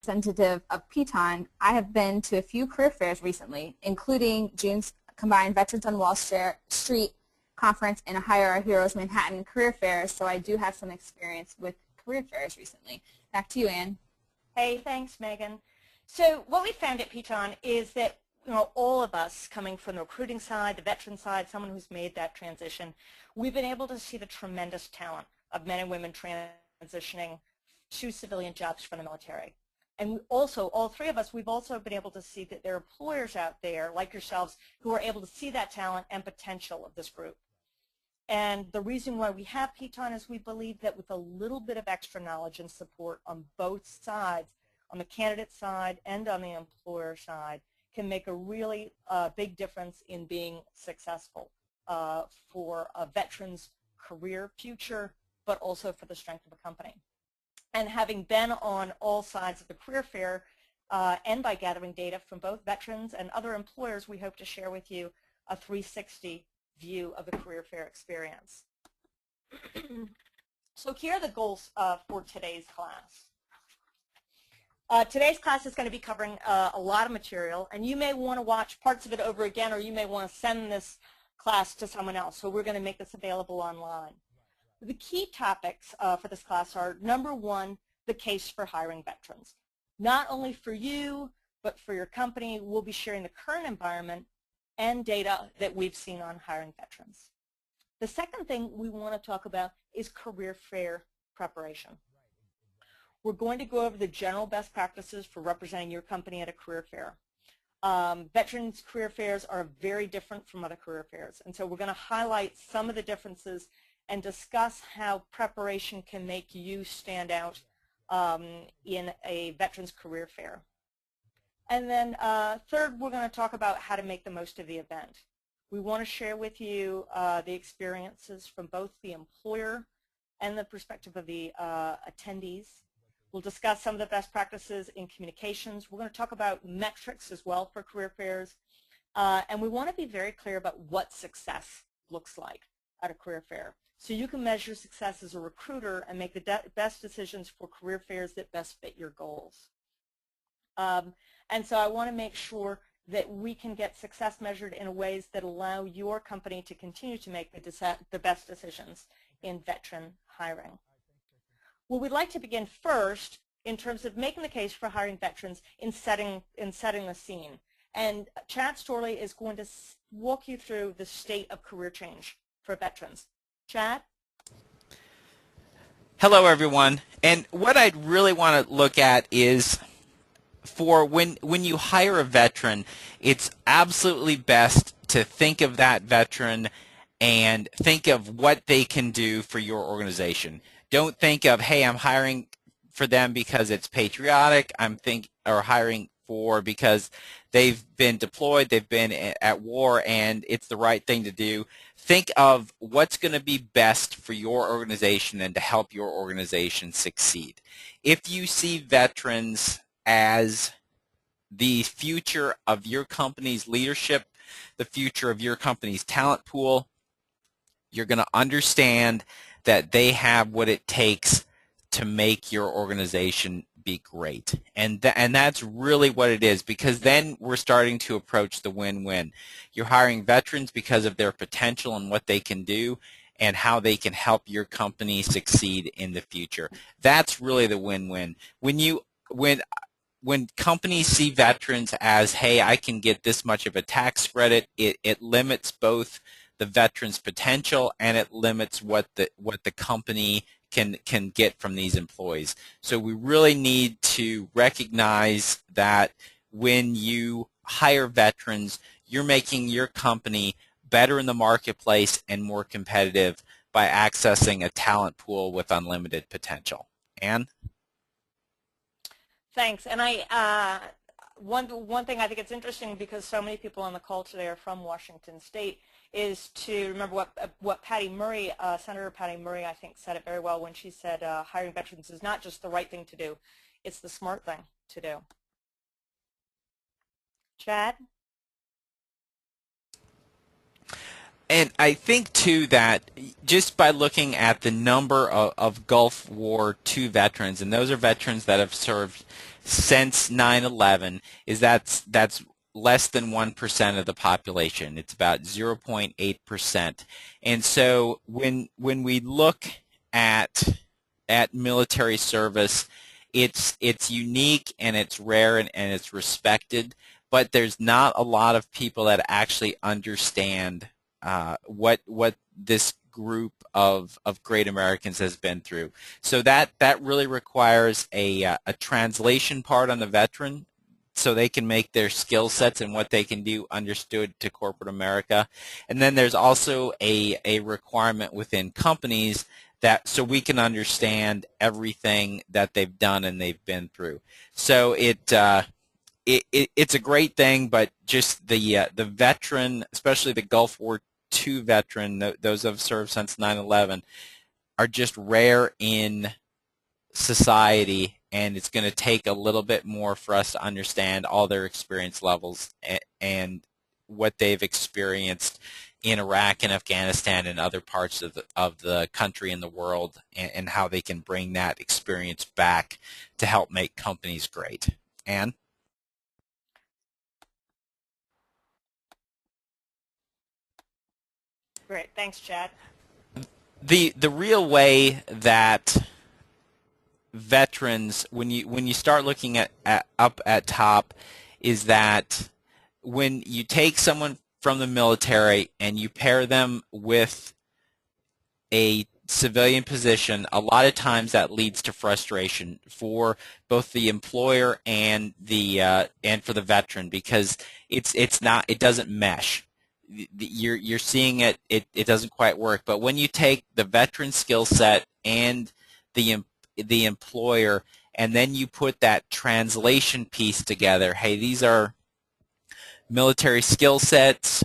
representative of Piton, I have been to a few career fairs recently, including June's combined Veterans on Wall Street conference and Hire Our Heroes Manhattan career fairs, so I do have some experience with career fairs recently. Back to you, Ann. Hey, thanks, Megan. So what we found at Piton is that all of us coming from the recruiting side, the veteran side, someone who's made that transition, we've been able to see the tremendous talent of men and women transitioning to civilian jobs from the military. And we also, all three of us, we've also been able to see that there are employers out there like yourselves who are able to see that talent and potential of this group. And the reason why we have Piton is we believe that with a little bit of extra knowledge and support on both sides, on the candidate side and on the employer side, can make a really big difference in being successful for a veteran's career future, but also for the strength of a company. And having been on all sides of the career fair and by gathering data from both veterans and other employers, we hope to share with you a 360 view of the career fair experience. So here are the goals for today's class. Today's class is going to be covering a lot of material, and you may want to watch parts of it over again, or you may want to send this class to someone else. So we're going to make this available online. The key topics for this class are, number one, the case for hiring veterans. Not only for you, but for your company, we'll be sharing the current environment and data that we've seen on hiring veterans. The second thing we want to talk about is career fair preparation. We're going to go over the general best practices for representing your company at a career fair. Veterans career fairs are very different from other career fairs, and so we're going to highlight some of the differences and discuss how preparation can make you stand out in a veterans career fair. And then third, we're going to talk about how to make the most of the event. We want to share with you the experiences from both the employer and the perspective of the attendees. We'll discuss some of the best practices in communications. We're going to talk about metrics as well for career fairs. And we want to be very clear about what success looks like at a career fair, so you can measure success as a recruiter and make the best decisions for career fairs that best fit your goals. And so I want to make sure that we can get success measured in ways that allow your company to continue to make the best decisions in veteran hiring. Well, we'd like to begin first in terms of making the case for hiring veterans in setting the scene. And Chad Storley is going to walk you through the state of career change for veterans. Chad? Hello, everyone. And what I'd really want to look at is for when you hire a veteran, it's absolutely best to think of that veteran and think of what they can do for your organization. Don't think of, hey, I'm hiring for them because it's patriotic. Or hiring for because they've been deployed, they've been at war, and it's the right thing to do. Think of what's going to be best for your organization and to help your organization succeed. If you see veterans as the future of your company's leadership, the future of your company's talent pool, you're going to understand that they have what it takes to make your organization be great. And that's really what it is, because then we're starting to approach the win-win. You're hiring veterans because of their potential and what they can do and how they can help your company succeed in the future. That's really the win-win. When companies see veterans as, hey, I can get this much of a tax credit, it limits both the veteran's potential and it limits what the company can get from these employees. So we really need to recognize that when you hire veterans, you're making your company better in the marketplace and more competitive by accessing a talent pool with unlimited potential. Ann? Thanks. And one thing I think it's interesting, because so many people on the call today are from Washington State, is to remember what Patty Murray, Senator Patty Murray, I think, said it very well when she said hiring veterans is not just the right thing to do, it's the smart thing to do. Chad? And I think, too, that just by looking at the number of Gulf War II veterans, and those are veterans that have served since 9/11, is that's less than 1% of the population. It's about 0.8%. And so when we look at military service, it's unique and it's rare and it's respected, but there's not a lot of people that actually understand what this group of great Americans has been through. So that really requires a translation part on the veteran, so they can make their skill sets and what they can do understood to corporate America. And then there's also a requirement within companies that so we can understand everything that they've done and they've been through. So it's a great thing, but just the veteran, especially the Gulf War II veteran, those who have served since 9/11, are just rare in society, and it's going to take a little bit more for us to understand all their experience levels and what they've experienced in Iraq and Afghanistan and other parts of the country and the world, and how they can bring that experience back to help make companies great. Anne? Great. Thanks, Chad. The real way that veterans, when you start looking at up at top, is that when you take someone from the military and you pair them with a civilian position, a lot of times that leads to frustration for both the employer and for the veteran, because it doesn't mesh. You're seeing it doesn't quite work. But when you take the veteran skill set and the employer, and then you put that translation piece together, hey, these are military skill sets,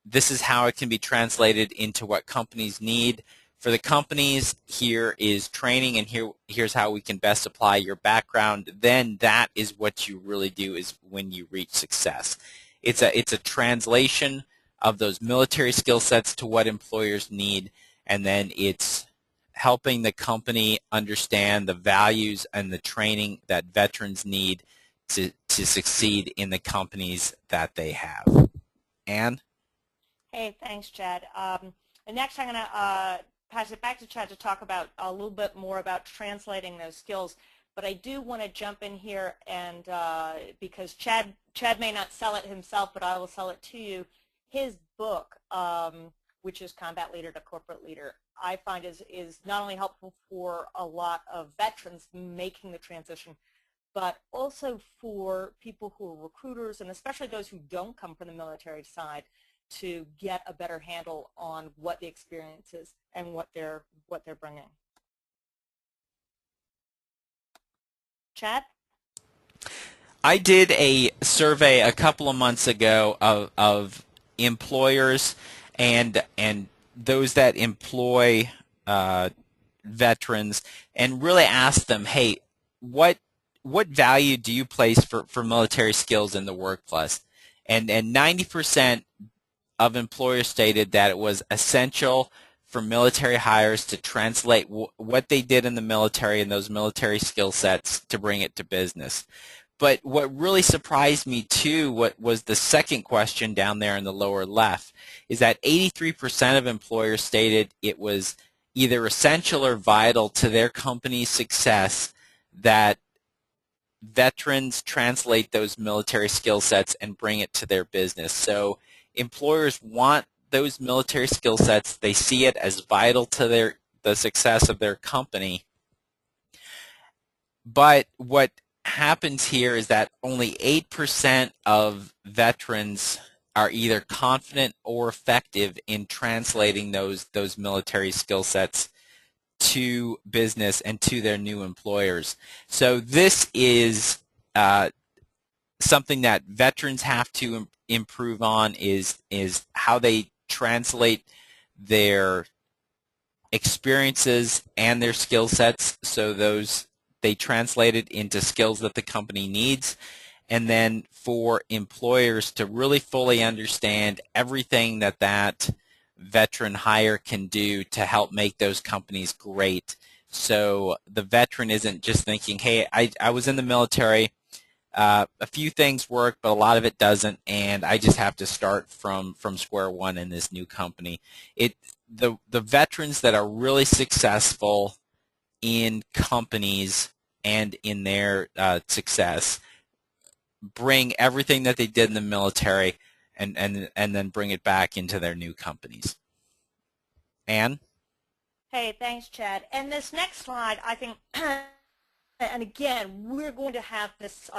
this is how it can be translated into what companies need. For the companies, here is training, and here's how we can best apply your background. Then that is what you really do, is when you reach success. It's a translation of those military skill sets to what employers need, and then it's helping the company understand the values and the training that veterans need to succeed in the companies that they have. Anne? Hey, thanks, Chad. And next I'm going to pass it back to Chad to talk about a little bit more about translating those skills. But I do want to jump in here, and because Chad may not sell it himself, but I will sell it to you. His book, which is Combat Leader to Corporate Leader, I find is not only helpful for a lot of veterans making the transition, but also for people who are recruiters, and especially those who don't come from the military side, to get a better handle on what the experience is and what they're bringing. Chad? I did a survey a couple of months ago of employers and those that employ veterans, and really asked them, hey, what value do you place for military skills in the workplace? And 90% of employers stated that it was essential for military hires to translate what they did in the military and those military skill sets to bring it to business. But what really surprised me too, what was the second question down there in the lower left, is that 83% of employers stated it was either essential or vital to their company's success that veterans translate those military skill sets and bring it to their business. So employers want those military skill sets. They see it as vital to the success of their company. But what happens here is that only 8% of veterans are either confident or effective in translating those military skill sets to business and to their new employers. So this is something that veterans have to improve on, is how they translate their experiences and their skill sets, so they translate it into skills that the company needs. and then for employers to really fully understand everything that that veteran hire can do to help make those companies great. So the veteran isn't just thinking, hey, I was in the military, a few things work, but a lot of it doesn't, and I just have to start from square one in this new company. The veterans that are really successful in companies and in their success bring everything that they did in the military and then bring it back into their new companies. Anne? Hey, thanks, Chad. And this next slide, I think, and again, we're going to have this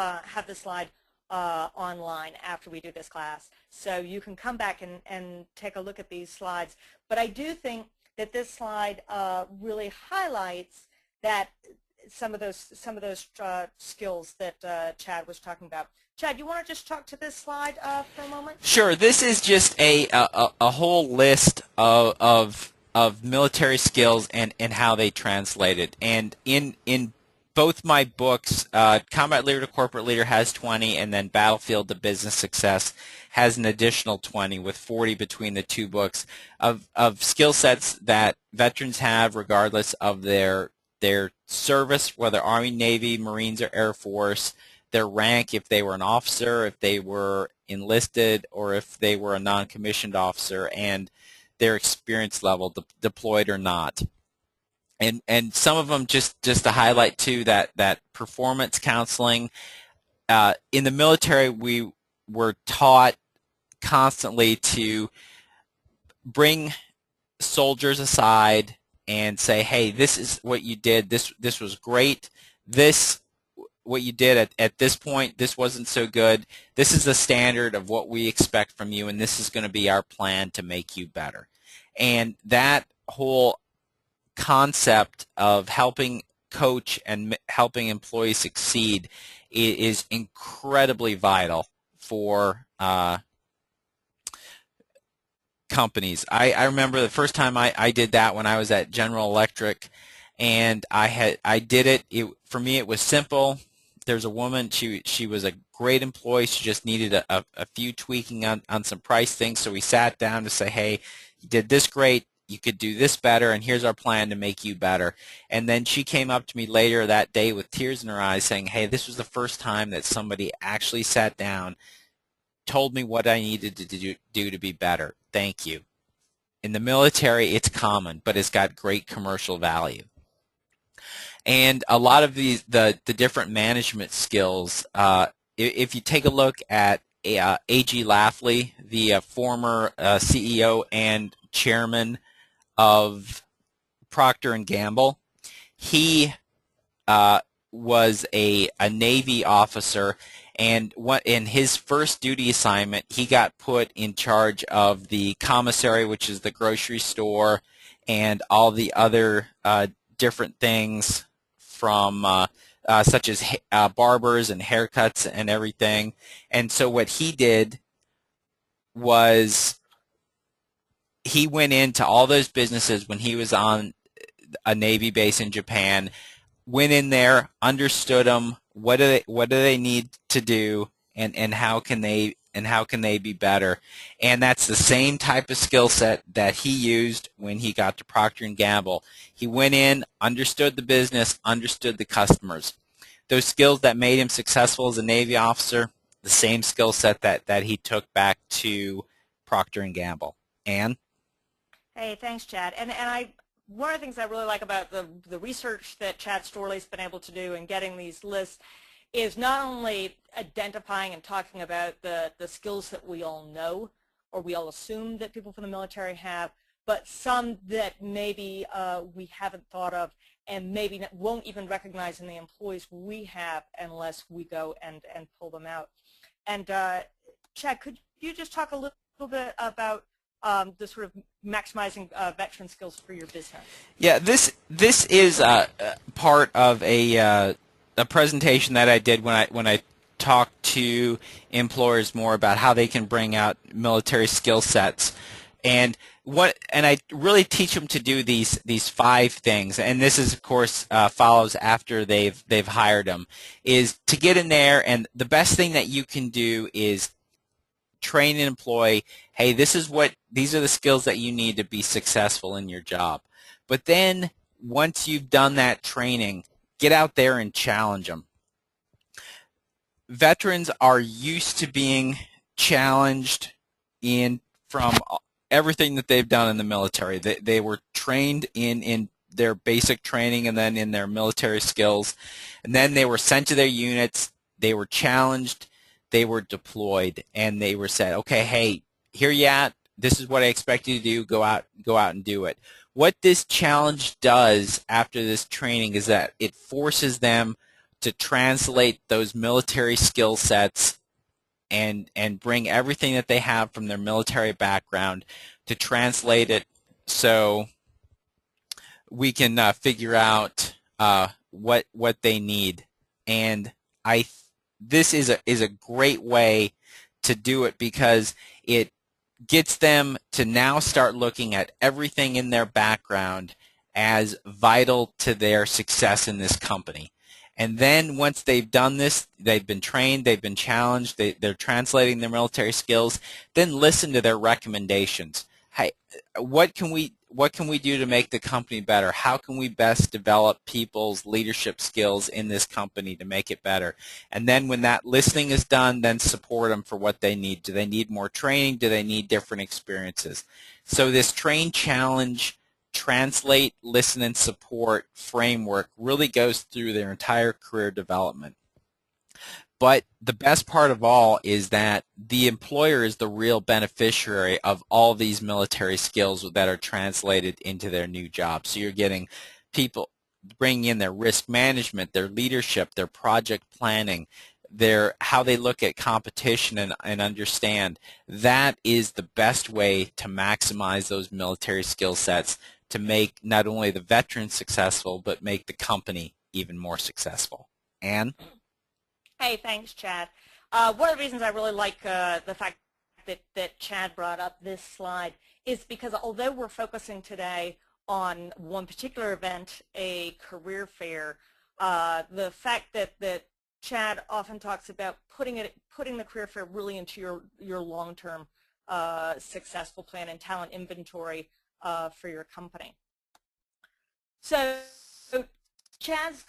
slide online after we do this class, so you can come back and take a look at these slides. But I do think that this slide really highlights that some of those skills that Chad was talking about. Chad, you want to just talk to this slide for a moment? Sure. This is just a whole list of military skills and how they translated. And in both my books, Combat Leader to Corporate Leader has 20, and then Battlefield to Business Success has an additional 20, with 40 between the two books of skill sets that veterans have regardless of their service, whether Army, Navy, Marines, or Air Force, their rank, if they were an officer, if they were enlisted, or if they were a non-commissioned officer, and their experience level, deployed or not. And some of them, just to highlight too, that performance counseling. In the military, we were taught constantly to bring soldiers aside and say, hey, this is what you did, this was great, what you did at this point, this wasn't so good, this is the standard of what we expect from you, and this is going to be our plan to make you better. And that whole concept of helping coach and helping employees succeed is incredibly vital for companies. I remember the first time I did that when I was at General Electric, and I did it. For me, it was simple. There's a woman, she was a great employee, she just needed a few tweaking on some price things, so we sat down to say, hey, you did this great, you could do this better, and here's our plan to make you better. And then she came up to me later that day with tears in her eyes saying, hey, this was the first time that somebody actually sat down, told me what I needed to do to be better. Thank you. In the military, it's common, but it's got great commercial value. And a lot of the different management skills, if you take a look at A.G. Lafley, the former CEO and chairman of Procter & Gamble, he was a Navy officer, and in his first duty assignment, he got put in charge of the commissary, which is the grocery store, and all the other different things from such as barbers and haircuts and everything. And so what he did was he went into all those businesses when he was on a Navy base in Japan, went in there, understood them, what do they need to do, and how can they be better. And that's the same type of skill set that he used when he got to Procter & Gamble. He went in, understood the business, understood the customers. Those skills that made him successful as a Navy officer, the same skill set that he took back to Procter & Gamble. Anne? Hey, thanks, Chad. And one of the things I really like about the research that Chad Storley's been able to do in getting these lists is not only identifying and talking about the skills that we all know or we all assume that people from the military have, but some that maybe we haven't thought of and maybe won't even recognize in the employees we have unless we go and pull them out. And Chad, could you just talk a little bit about the sort of maximizing veteran skills for your business? Yeah, this is part of a presentation that I did when I talked to employers more about how they can bring out military skill sets. And and I really teach them to do these 5 things, and this is of course follows after they've hired them, is to get in there, and the best thing that you can do is train an employee. Hey, these are the skills that you need to be successful in your job. But then once you've done that training, get out there and challenge them. Veterans are used to being challenged from everything that they've done in the military. They were trained in their basic training and then in their military skills, and then they were sent to their units, they were challenged, they were deployed, and they were said, okay, hey, here you at, this is what I expect you to do, go out and do it. What this challenge does after this training is that it forces them to translate those military skill sets and bring everything that they have from their military background to translate it so we can figure out what they need. And this is a great way to do it because it gets them to now start looking at everything in their background as vital to their success in this company. And then once they've done this, they've been trained, they've been challenged, they're translating their military skills, then listen to their recommendations. Hey, what can we do to make the company better? How can we best develop people's leadership skills in this company to make it better? And then when that listening is done, then support them for what they need. Do they need more training? Do they need different experiences? So this train, challenge, translate, listen, and support framework really goes through their entire career development. But the best part of all is that the employer is the real beneficiary of all these military skills that are translated into their new job. So you're getting people bringing in their risk management, their leadership, their project planning, how they look at competition and understand. That is the best way to maximize those military skill sets to make not only the veterans successful, but make the company even more successful. Anne? Hey, thanks, Chad. One of the reasons I really like the fact that Chad brought up this slide is because although we're focusing today on one particular event, a career fair, the fact that Chad often talks about putting the career fair really into your long-term successful plan and talent inventory for your company. So Chad's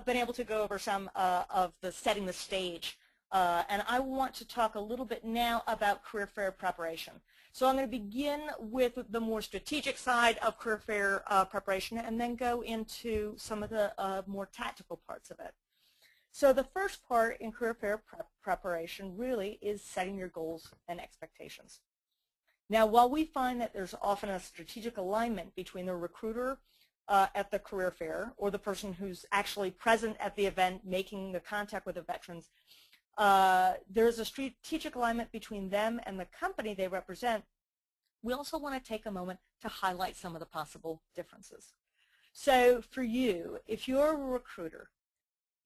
been able to go over some of the setting the stage, and I want to talk a little bit now about career fair preparation. So I'm going to begin with the more strategic side of career fair preparation and then go into some of the more tactical parts of it. So the first part in career fair preparation really is setting your goals and expectations. Now, while we find that there's often a strategic alignment between the recruiter at the career fair or the person who's actually present at the event making the contact with the veterans, there's a strategic alignment between them and the company they represent. We also want to take a moment to highlight some of the possible differences. So for you, if you're a recruiter,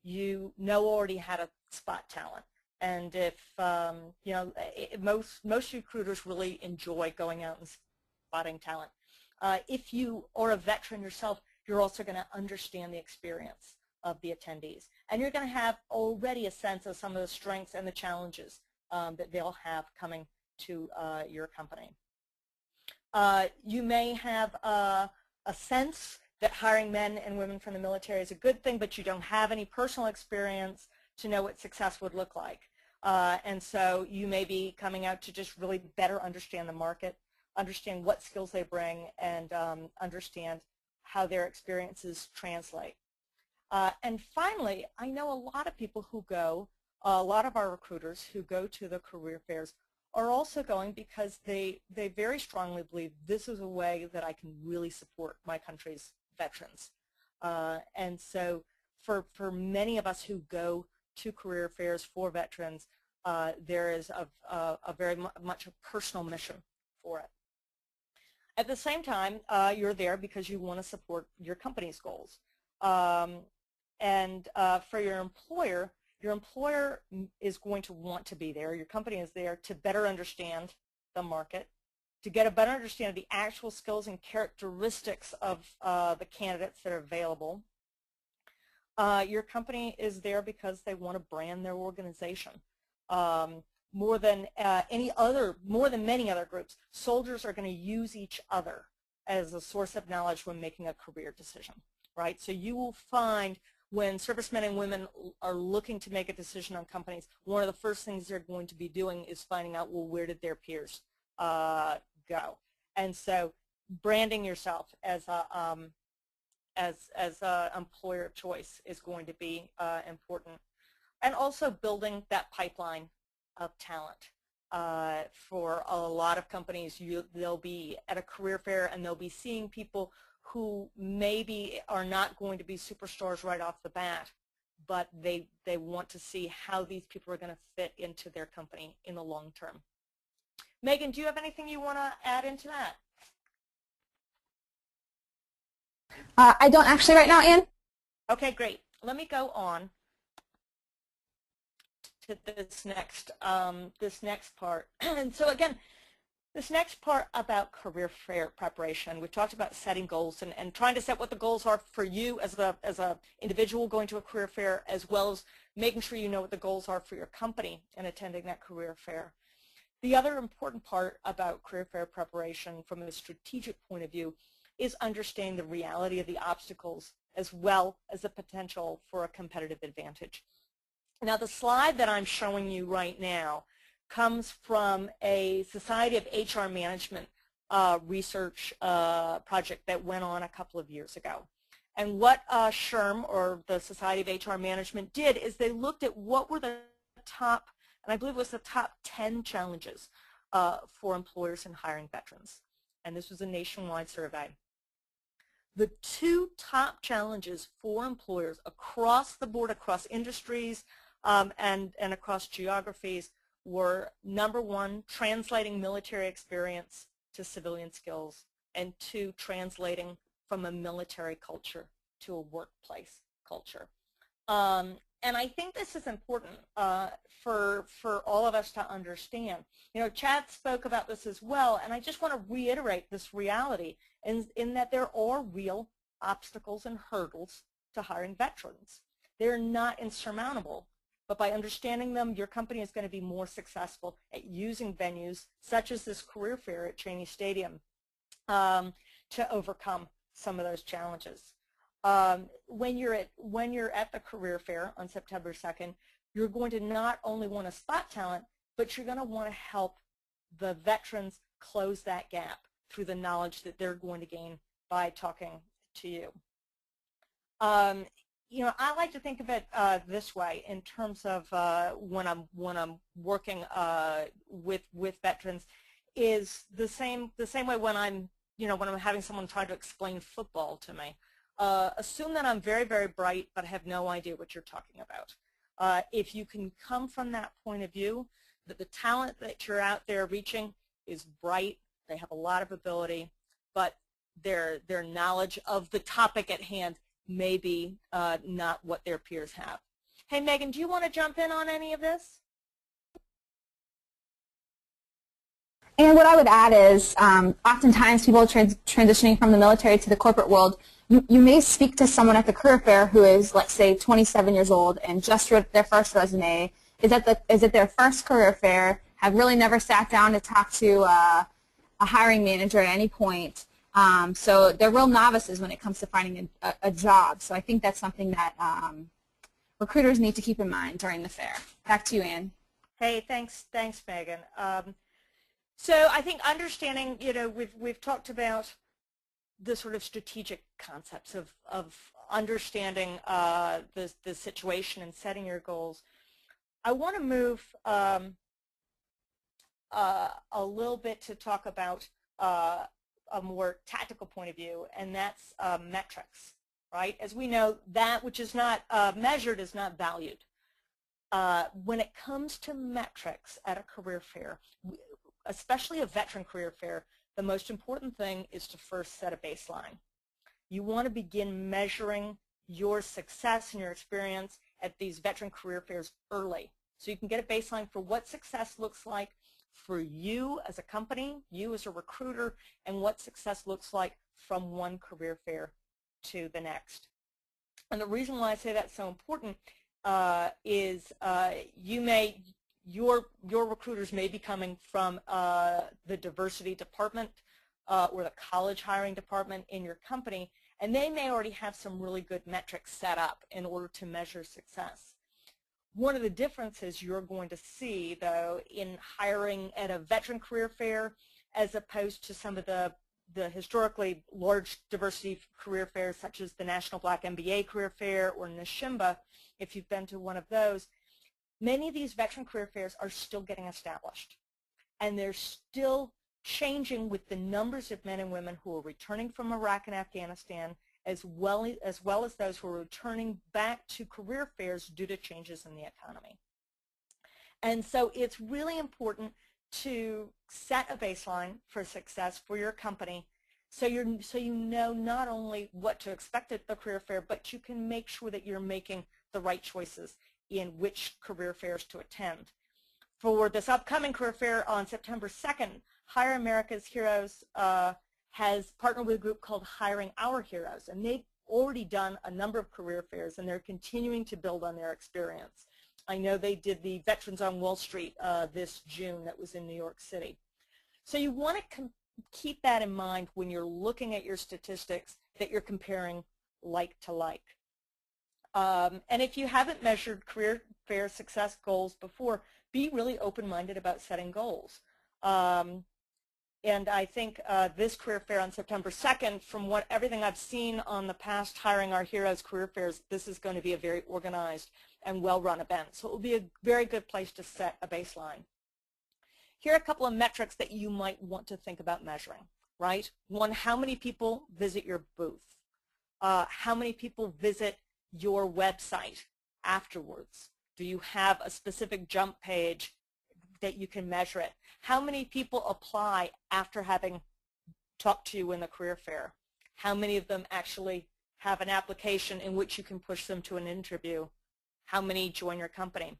you already had a spot talent. And if, most recruiters really enjoy going out and spotting talent. If you are a veteran yourself, you're also going to understand the experience of the attendees. And you're going to have already a sense of some of the strengths and the challenges that they'll have coming to your company. You may have a sense that hiring men and women from the military is a good thing, but you don't have any personal experience to know what success would look like. And so you may be coming out to just really better understand the market, understand what skills they bring, and understand how their experiences translate. And finally, I know a lot of people who go, a lot of our recruiters who go to the career fairs are also going because they very strongly believe this is a way that I can really support my country's veterans. And so for many of us who go to career fairs for veterans, there is a very much a personal mission for it. At the same time, you're there because you want to support your company's goals. And for your employer is going to want to be there. Your company is there to better understand the market, to get a better understanding of the actual skills and characteristics of the candidates that are available. Your company is there because they want to brand their organization. More than many other groups, soldiers are going to use each other as a source of knowledge when making a career decision, right? So you will find when servicemen and women are looking to make a decision on companies, one of the first things they're going to be doing is finding out, well, where did their peers go? And so branding yourself as a employer of choice is going to be important. And also building that pipeline of talent. For a lot of companies, they'll be at a career fair and they'll be seeing people who maybe are not going to be superstars right off the bat, but they want to see how these people are going to fit into their company in the long term. Megan, do you have anything you want to add into that? I don't actually right now, Ann. Okay, great. Let me go on to this next part. And so again, this next part about career fair preparation, we've talked about setting goals and trying to set what the goals are for you as a individual going to a career fair, as well as making sure you know what the goals are for your company in attending that career fair. The other important part about career fair preparation from a strategic point of view is understanding the reality of the obstacles as well as the potential for a competitive advantage. Now, the slide that I'm showing you right now comes from a Society of HR Management research project that went on a couple of years ago. And what SHRM, or the Society of HR Management, did is they looked at what were the top, and I believe it was the top 10 challenges for employers in hiring veterans. And this was a nationwide survey. The two top challenges for employers across the board, across industries and across geographies, were number one, translating military experience to civilian skills, and two, translating from a military culture to a workplace culture. And I think this is important for all of us to understand. You know, Chad spoke about this as well, and I just want to reiterate this reality in that there are real obstacles and hurdles to hiring veterans. They're not insurmountable, but by understanding them, your company is going to be more successful at using venues such as this career fair at Cheney Stadium to overcome some of those challenges. When you're at the career fair on September 2nd, you're going to not only want to spot talent, but you're going to want to help the veterans close that gap through the knowledge that they're going to gain by talking to you. You know, I like to think of it this way in terms of when I'm working with veterans, is the same way when I'm having someone try to explain football to me. Assume that I'm very, very bright, but I have no idea what you're talking about. If you can come from that point of view, that the talent that you're out there reaching is bright, they have a lot of ability, but their knowledge of the topic at hand may be not what their peers have. Hey, Megan, do you want to jump in on any of this? And what I would add is oftentimes people transitioning from the military to the corporate world, you may speak to someone at the career fair who is, let's say, 27 years old and just wrote their first resume, is at their first career fair, have really never sat down to talk to a hiring manager at any point. So they're real novices when it comes to finding a job. So I think that's something that recruiters need to keep in mind during the fair. Back to you, Ann. Hey, thanks, Megan. So I think understanding, we've talked about the sort of strategic concepts of understanding the situation and setting your goals. I want to move a little bit to talk about a more tactical point of view, and that's metrics, right? As we know, that which is not measured is not valued. When it comes to metrics at a career fair, especially a veteran career fair, the most important thing is to first set a baseline. You want to begin measuring your success and your experience at these veteran career fairs early, so you can get a baseline for what success looks like, for you as a company, you as a recruiter, and what success looks like from one career fair to the next. And the reason why I say that's so important is your recruiters may be coming from the diversity department or the college hiring department in your company, and they may already have some really good metrics set up in order to measure success. One of the differences you're going to see, though, in hiring at a veteran career fair as opposed to some of the historically large diversity career fairs such as the National Black MBA Career Fair or NSHMBA, if you've been to one of those, many of these veteran career fairs are still getting established. And they're still changing with the numbers of men and women who are returning from Iraq and Afghanistan, as well as those who are returning back to career fairs due to changes in the economy. And so it's really important to set a baseline for success for your company so you know not only what to expect at the career fair, but you can make sure that you're making the right choices in which career fairs to attend. For this upcoming career fair on September 2nd, Hire America's Heroes has partnered with a group called Hiring Our Heroes, and they've already done a number of career fairs, and they're continuing to build on their experience. I know they did the Veterans on Wall Street this June that was in New York City. So you want to keep that in mind when you're looking at your statistics, that you're comparing like to like. And if you haven't measured career fair success goals before, be really open-minded about setting goals. And I think this career fair on September 2nd, from everything I've seen on the past Hiring Our Heroes career fairs, this is going to be a very organized and well-run event. So it will be a very good place to set a baseline. Here are a couple of metrics that you might want to think about measuring, right? One, how many people visit your booth? How many people visit your website afterwards? Do you have a specific jump page that you can measure it? How many people apply after having talked to you in the career fair? How many of them actually have an application in which you can push them to an interview? How many join your company?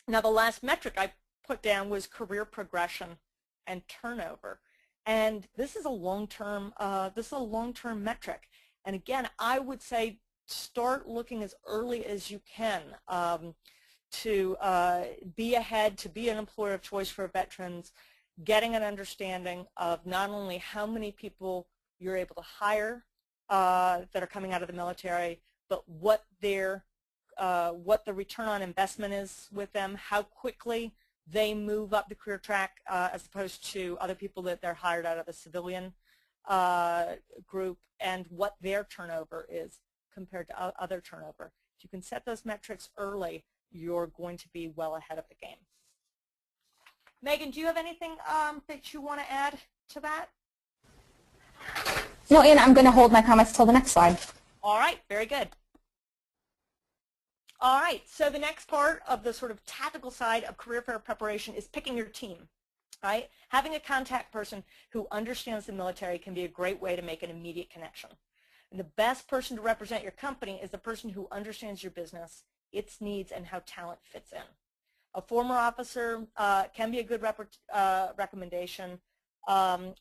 Now, the last metric I put down was career progression and turnover, and this is a long-term metric. And again, I would say start looking as early as you can to be ahead, to be an employer of choice for veterans, getting an understanding of not only how many people you're able to hire that are coming out of the military, but what the return on investment is with them, how quickly they move up the career track as opposed to other people that they're hired out of the civilian group, and what their turnover is compared to other turnover. If you can set those metrics early, you're going to be well ahead of the game. Megan, do you have anything that you want to add to that? No, Anna, I'm going to hold my comments till the next slide. All right, very good. All right, so the next part of the sort of tactical side of career fair preparation is picking your team, right? Having a contact person who understands the military can be a great way to make an immediate connection. And the best person to represent your company is the person who understands your business, its needs, and how talent fits in. A former officer can be a good recommendation,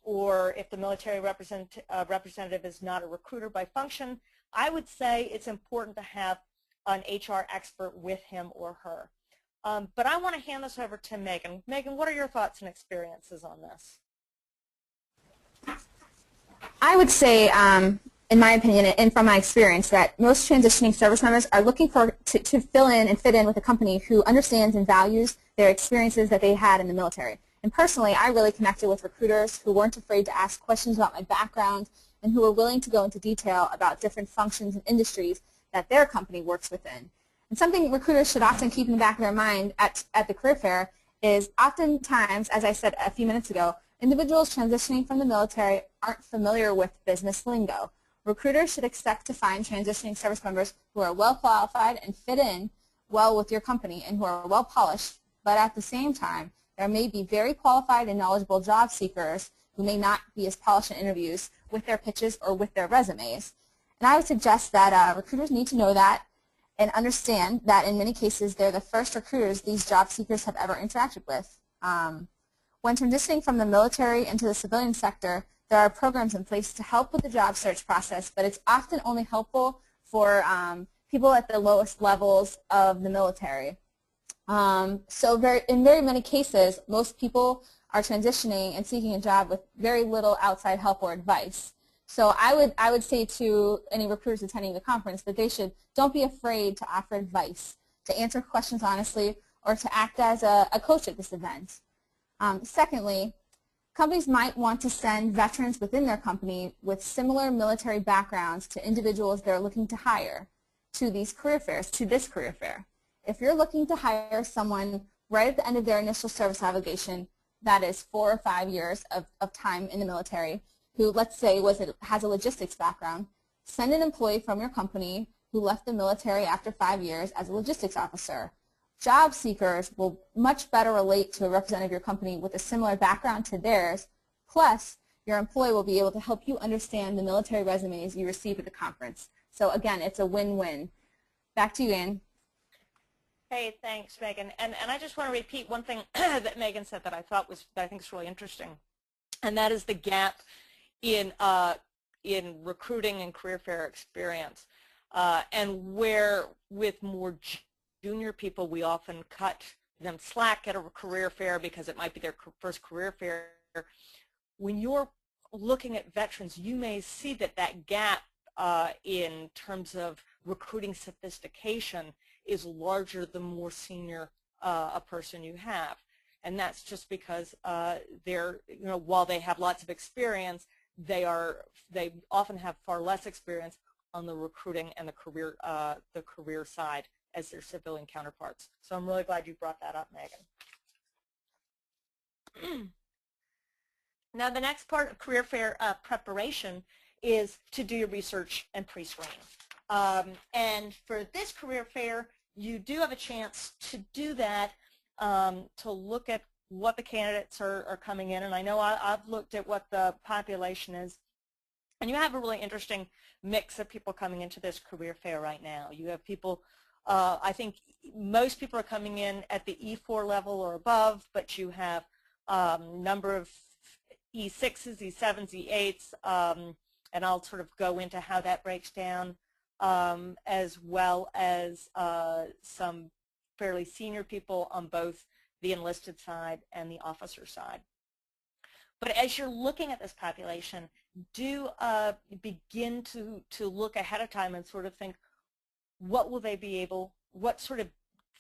or if the military representative is not a recruiter by function, I would say it's important to have an HR expert with him or her. But I want to hand this over to Megan. Megan, what are your thoughts and experiences on this? I would say, in my opinion and from my experience, that most transitioning service members are looking to fill in and fit in with a company who understands and values their experiences that they had in the military. And personally, I really connected with recruiters who weren't afraid to ask questions about my background and who were willing to go into detail about different functions and industries that their company works within. And something recruiters should often keep in the back of their mind at the career fair is oftentimes, as I said a few minutes ago, individuals transitioning from the military aren't familiar with business lingo. Recruiters should expect to find transitioning service members who are well qualified and fit in well with your company and who are well polished, but at the same time, there may be very qualified and knowledgeable job seekers who may not be as polished in interviews with their pitches or with their resumes. And I would suggest that recruiters need to know that and understand that in many cases they're the first recruiters these job seekers have ever interacted with. When transitioning from the military into the civilian sector, there are programs in place to help with the job search process, but it's often only helpful for people at the lowest levels of the military. In very many cases, most people are transitioning and seeking a job with very little outside help or advice. So I would say to any recruiters attending the conference that don't be afraid to offer advice, to answer questions honestly, or to act as a coach at this event. Secondly, companies might want to send veterans within their company with similar military backgrounds to individuals they're looking to hire to this career fair. If you're looking to hire someone right at the end of their initial service obligation, that is 4 or 5 years of time in the military, who, let's say, has a logistics background, send an employee from your company who left the military after 5 years as a logistics officer. Job seekers will much better relate to a representative of your company with a similar background to theirs, plus your employee will be able to help you understand the military resumes you receive at the conference. So again, it's a win-win. Back to you, Ann. Hey, thanks, Megan. And I just want to repeat one thing that Megan said that I think is really interesting, and that is the gap in recruiting and career fair experience, and where with more junior people we often cut them slack at a career fair because it might be their first career fair. When you're looking at veterans, you may see that gap in terms of recruiting sophistication is larger the more senior a person you have, and that's just because while they have lots of experience, they often have far less experience on the recruiting and the career side as their civilian counterparts. So I'm really glad you brought that up, Megan. Now the next part of career fair preparation is to do your research and pre-screen. And for this career fair, you do have a chance to do that, to look at what the candidates are coming in. And I know I've looked at what the population is. And you have a really interesting mix of people coming into this career fair right now. You have people, I think most people are coming in at the E4 level or above, but you have a number of E6s, E7s, E8s, and I'll sort of go into how that breaks down, as well as some fairly senior people on both the enlisted side and the officer side. But as you're looking at this population, do begin to look ahead of time and sort of think, what sort of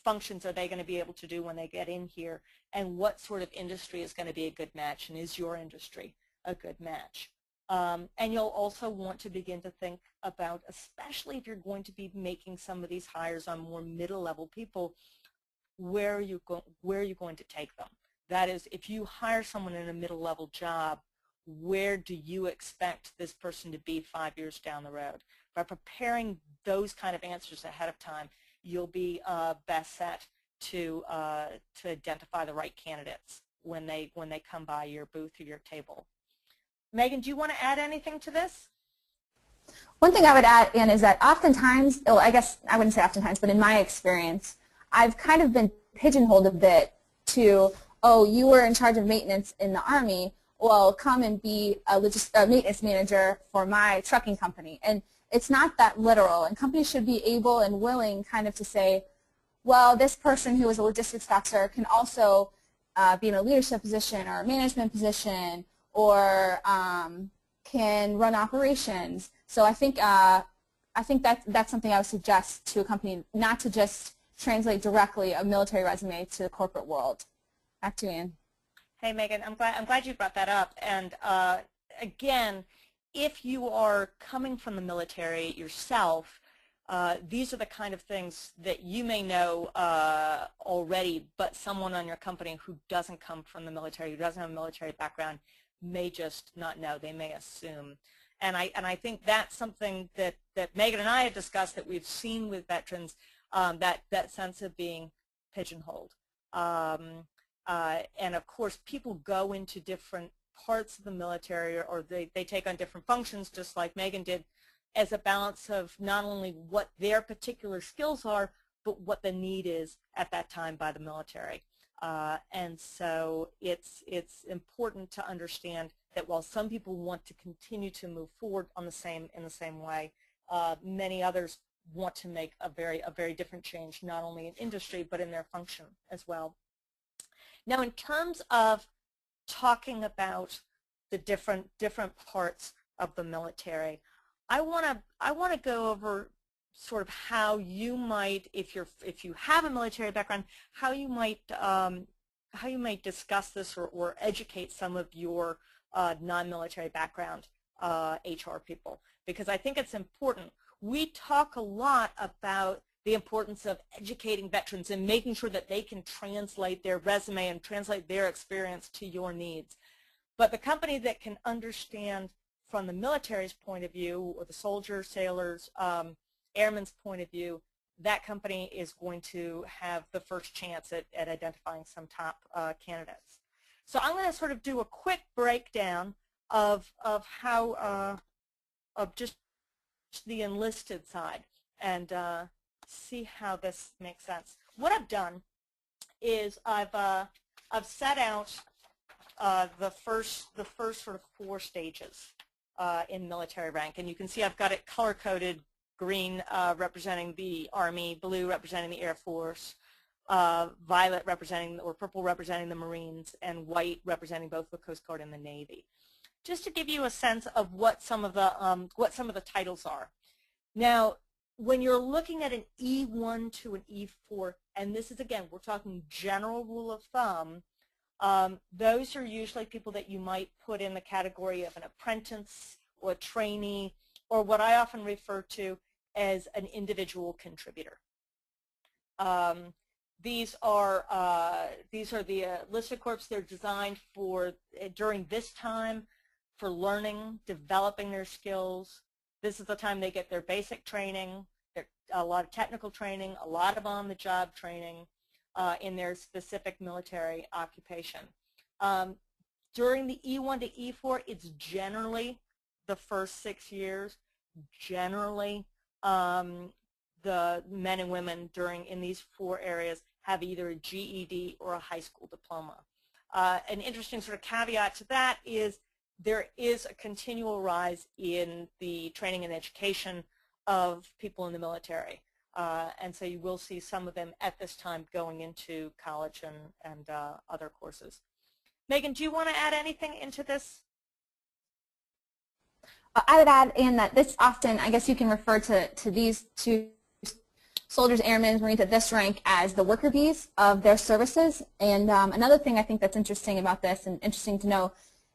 functions are they going to be able to do when they get in here, and what sort of industry is going to be a good match, and is your industry a good match? And you'll also want to begin to think about, especially if you're going to be making some of these hires on more middle-level people, where are you going to take them? That is, if you hire someone in a middle-level job, where do you expect this person to be 5 years down the road? By preparing those kind of answers ahead of time, you'll be best set to identify the right candidates when they come by your booth or your table. Megan, do you want to add anything to this? One thing I would add, Ann, is that oftentimes, well, I guess I wouldn't say oftentimes, but in my experience, I've kind of been pigeonholed a bit to, oh, you were in charge of maintenance in the Army, well, come and be a maintenance manager for my trucking company. And it's not that literal, and companies should be able and willing kind of to say, well, this person who is a logistics officer can also be in a leadership position or a management position, or can run operations. So I think that's something I would suggest to a company, not to just translate directly a military resume to the corporate world. Back to you, Ann. Hey, Megan, I'm glad you brought that up. And again, if you are coming from the military yourself, these are the kind of things that you may know already, but someone on your company who doesn't come from the military, who doesn't have a military background, may just not know. They may assume. And I think that's something that Megan and I had discussed, that we've seen with veterans, that sense of being pigeonholed. And of course, people go into different parts of the military, or they take on different functions, just like Megan did, as a balance of not only what their particular skills are, but what the need is at that time by the military. And so it's important to understand that while some people want to continue to move forward in the same way, many others want to make a very different change, not only in industry but in their function as well. Now, in terms of talking about the different parts of the military, I want to go over sort of how you might, if you have a military background, how you might discuss this or educate some of your non-military background HR people, because I think it's important. We talk a lot about the importance of educating veterans and making sure that they can translate their resume and translate their experience to your needs. But the company that can understand from the military's point of view, or the soldiers, sailors, airmen's point of view, that company is going to have the first chance at identifying some top candidates. So I'm going to sort of do a quick breakdown of how of just the enlisted side and see how this makes sense. What I've done is I've set out the first sort of 4 stages in military rank, and you can see I've got it color-coded: green representing the Army, blue representing the Air Force, violet representing, or purple representing the Marines, and white representing both the Coast Guard and the Navy. Just to give you a sense of what some of the titles are. Now, when you're looking at an E1 to an E4, and this is, again, we're talking general rule of thumb, those are usually people that you might put in the category of an apprentice or a trainee, or what I often refer to as an individual contributor. These are the enlisted corps. They're designed for during this time for learning, developing their skills. This is the time they get their basic training, a lot of technical training, a lot of on-the-job training in their specific military occupation. During the E1 to E4, it's generally the first 6 years. Generally, the men and women in these 4 areas have either a GED or a high school diploma. An interesting sort of caveat to that is there is a continual rise in the training and education of people in the military. And so you will see some of them at this time going into college and other courses. Megan, do you want to add anything into this? I would add in that this often, I guess you can refer to these 2 soldiers, airmen, Marines at this rank as the worker bees of their services. And another thing I think that's interesting about this and interesting to know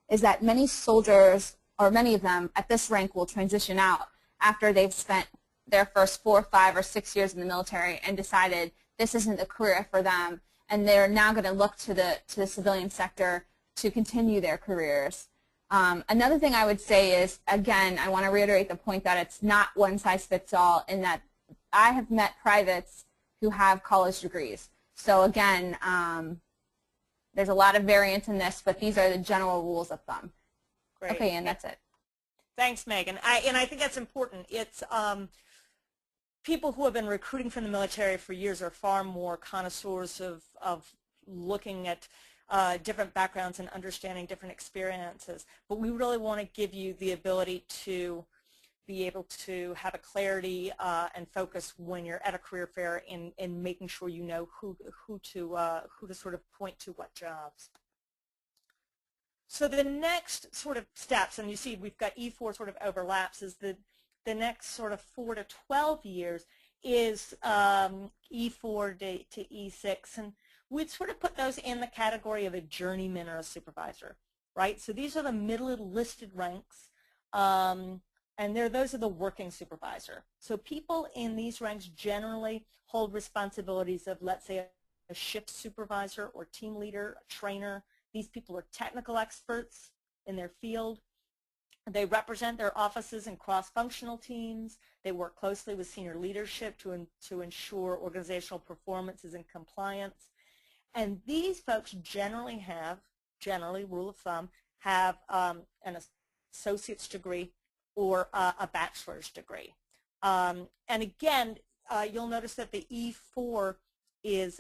is that many soldiers, or many of them at this rank, will transition out after they've spent their first 4, 5, or 6 years in the military and decided this isn't a career for them, and they're now going to look to the civilian sector to continue their careers. Another thing I would say is, again, I want to reiterate the point that it's not one size fits all, in that I have met privates who have college degrees. So again, there's a lot of variance in this, but these are the general rules of thumb. Great. Okay, and that's it. Thanks, Megan. And I think that's important. It's people who have been recruiting from the military for years are far more connoisseurs of looking at different backgrounds and understanding different experiences. But we really want to give you the ability to be able to have a clarity and focus when you're at a career fair in making sure you know who to sort of point to what jobs. So the next sort of steps, and you see we've got E4 sort of overlaps, is the next sort of 4 to 12 years is E4 to E6, and we'd sort of put those in the category of a journeyman or a supervisor, right? So these are the middle listed ranks, and those are the working supervisor. So people in these ranks generally hold responsibilities of, let's say, a shift supervisor or team leader, a trainer. These people are technical experts in their field. They represent their offices in cross-functional teams. They work closely with senior leadership to ensure organizational performance is in compliance. And these folks generally, rule of thumb, have an associate's degree or a bachelor's degree. And again, you'll notice that the E4 is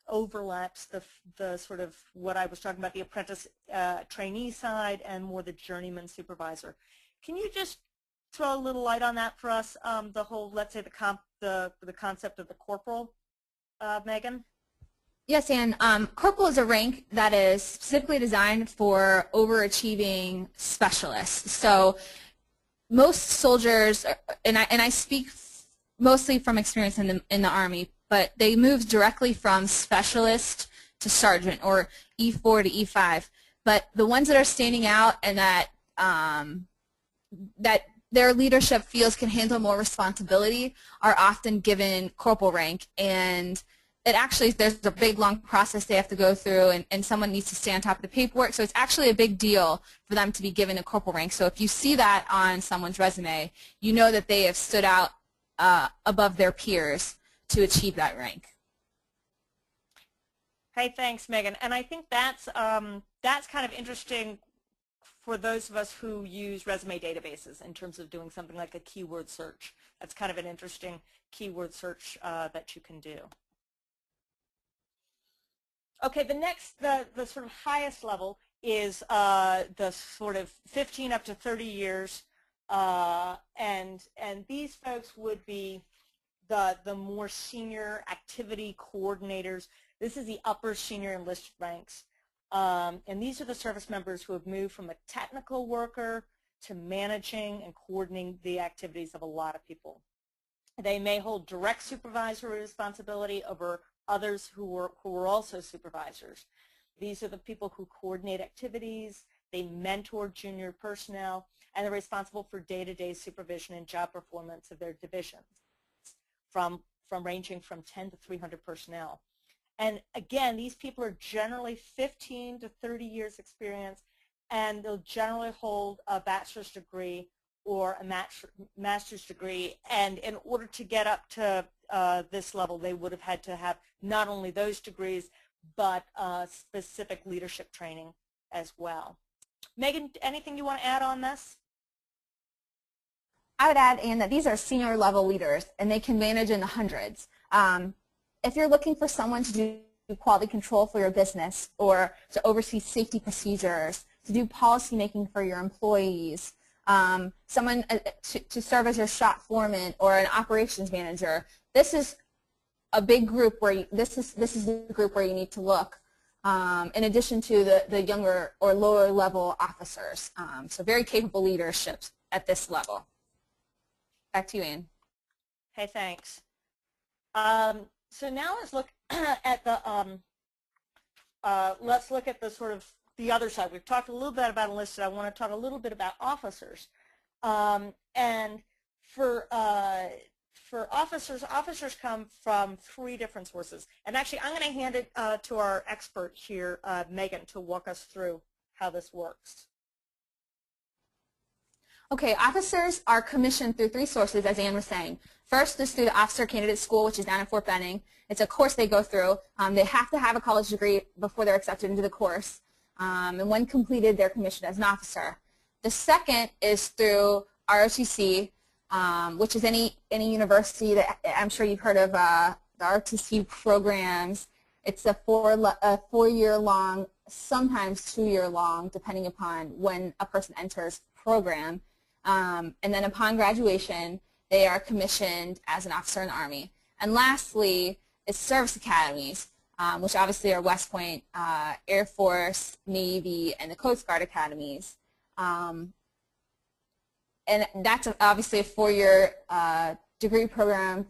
overlaps the sort of what I was talking about, the apprentice trainee side and more the journeyman supervisor. Can you just throw a little light on that for us, the whole, let's say, the concept of the corporal, Megan? Yes, Ann. Corporal is a rank that is specifically designed for overachieving specialists. So most soldiers, and I speak mostly from experience in the Army, but they move directly from specialist to sergeant, or E4 to E5. But the ones that are standing out and that their leadership feels can handle more responsibility are often given corporal rank. And it actually, there's a big long process they have to go through, and someone needs to stay on top of the paperwork, so it's actually a big deal for them to be given a corporal rank. So if you see that on someone's resume, you know that they have stood out above their peers to achieve that rank. Hey, thanks, Megan. And I think that's kind of interesting for those of us who use resume databases in terms of doing something like a keyword search. That's kind of an interesting keyword search that you can do. Okay, the sort of highest level is the sort of 15 up to 30 years, and these folks would be the more senior activity coordinators. This is the upper senior enlisted ranks, and these are the service members who have moved from a technical worker to managing and coordinating the activities of a lot of people. They may hold direct supervisory responsibility over others who were also supervisors. These are the people who coordinate activities, they mentor junior personnel, and they're responsible for day-to-day supervision and job performance of their divisions, from ranging from 10 to 300 personnel. And again, these people are generally 15 to 30 years experience, and they'll generally hold a bachelor's degree or a master's degree, and in order to get up to this level, they would have had to have not only those degrees, but specific leadership training as well. Megan, anything you want to add on this? I would add, Ann, that these are senior level leaders, and they can manage in the hundreds. If you're looking for someone to do quality control for your business, or to oversee safety procedures, to do policy making for your employees, someone to serve as your shop foreman or an operations manager, this is a big group where this is the group where you need to look. In addition to the younger or lower level officers, so very capable leadership at this level. Back to you, Ann. Hey, thanks. So now let's look at the sort of the other side. We've talked a little bit about enlisted. I want to talk a little bit about officers. And for officers, officers come from 3 different sources. And actually, I'm going to hand it to our expert here, Megan, to walk us through how this works. Okay, officers are commissioned through 3 sources, as Ann was saying. First is through the Officer Candidate School, which is down in Fort Benning. It's a course they go through. They have to have a college degree before they're accepted into the course. And when completed, they're commissioned as an officer. The second is through ROTC, which is any university that I'm sure you've heard of the ROTC programs. It's a 4-year-long, sometimes 2-year-long, depending upon when a person enters the program. And then upon graduation, they are commissioned as an officer in the Army. And lastly, it's service academies, which obviously are West Point, Air Force, Navy, and the Coast Guard academies. And that's obviously a 4-year degree program.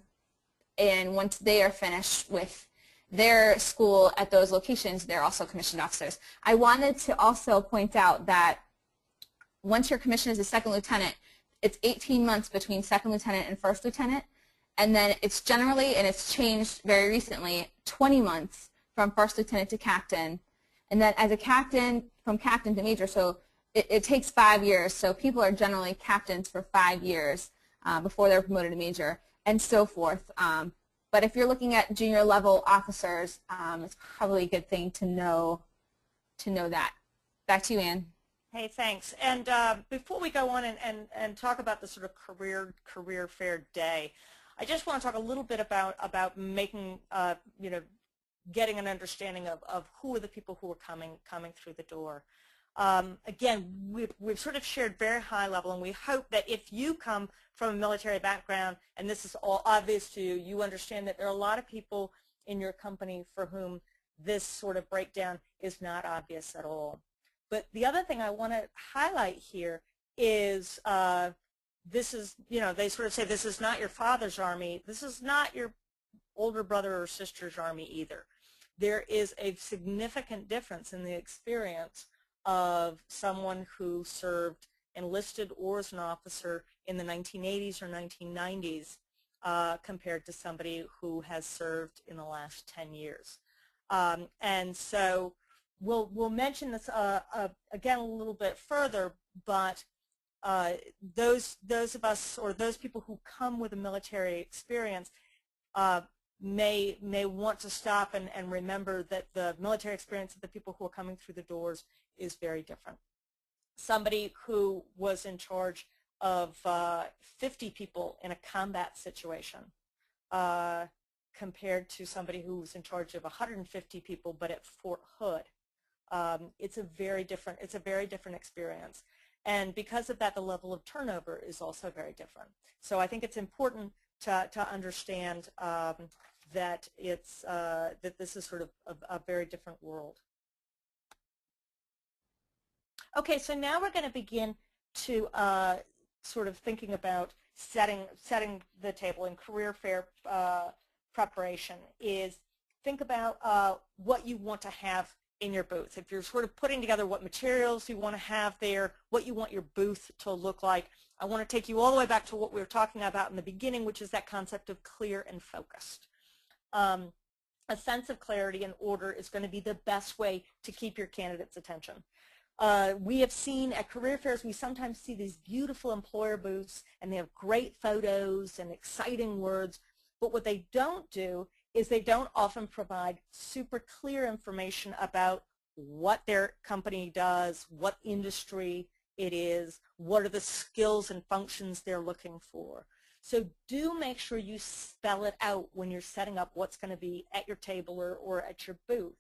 And once they are finished with their school at those locations, they're also commissioned officers. I wanted to also point out that once you're commissioned as a second lieutenant, it's 18 months between second lieutenant and first lieutenant, and then it's generally, and it's changed very recently, 20 months from first lieutenant to captain, and then as a captain, from captain to major, so it takes 5 years, so people are generally captains for 5 years before they're promoted to major, and so forth. But if you're looking at junior level officers, it's probably a good thing to know that. Back to you, Ann. Hey, thanks. And before we go on and talk about the sort of career fair day, I just want to talk a little bit about making, getting an understanding of who are the people who are coming through the door. Again, we've sort of shared very high level, and we hope that if you come from a military background and this is all obvious to you, you understand that there are a lot of people in your company for whom this sort of breakdown is not obvious at all. But the other thing I want to highlight here is this is, they sort of say this is not your father's army. This is not your older brother or sister's army either. There is a significant difference in the experience of someone who served enlisted or as an officer in the 1980s or 1990s compared to somebody who has served in the last 10 years. And so we'll mention this again a little bit further, but those of us or those people who come with a military experience may want to stop and remember that the military experience of the people who are coming through the doors is very different. Somebody who was in charge of 50 people in a combat situation compared to somebody who was in charge of 150 people but at Fort Hood. It's a very different experience. And because of that, the level of turnover is also very different. So I think it's important to understand that it's that this is sort of a very different world. Okay, so now we're going to begin to sort of thinking about setting the table in career fair preparation. Is think about what you want to have in your booth. If you're sort of putting together what materials you want to have there, what you want your booth to look like, I want to take you all the way back to what we were talking about in the beginning, which is that concept of clear and focused. A sense of clarity and order is going to be the best way to keep your candidate's attention. We have seen at career fairs, we sometimes see these beautiful employer booths, and they have great photos and exciting words, but what they don't do is they don't often provide super clear information about what their company does, what industry it is, what are the skills and functions they're looking for. So do make sure you spell it out when you're setting up what's going to be at your table or at your booth.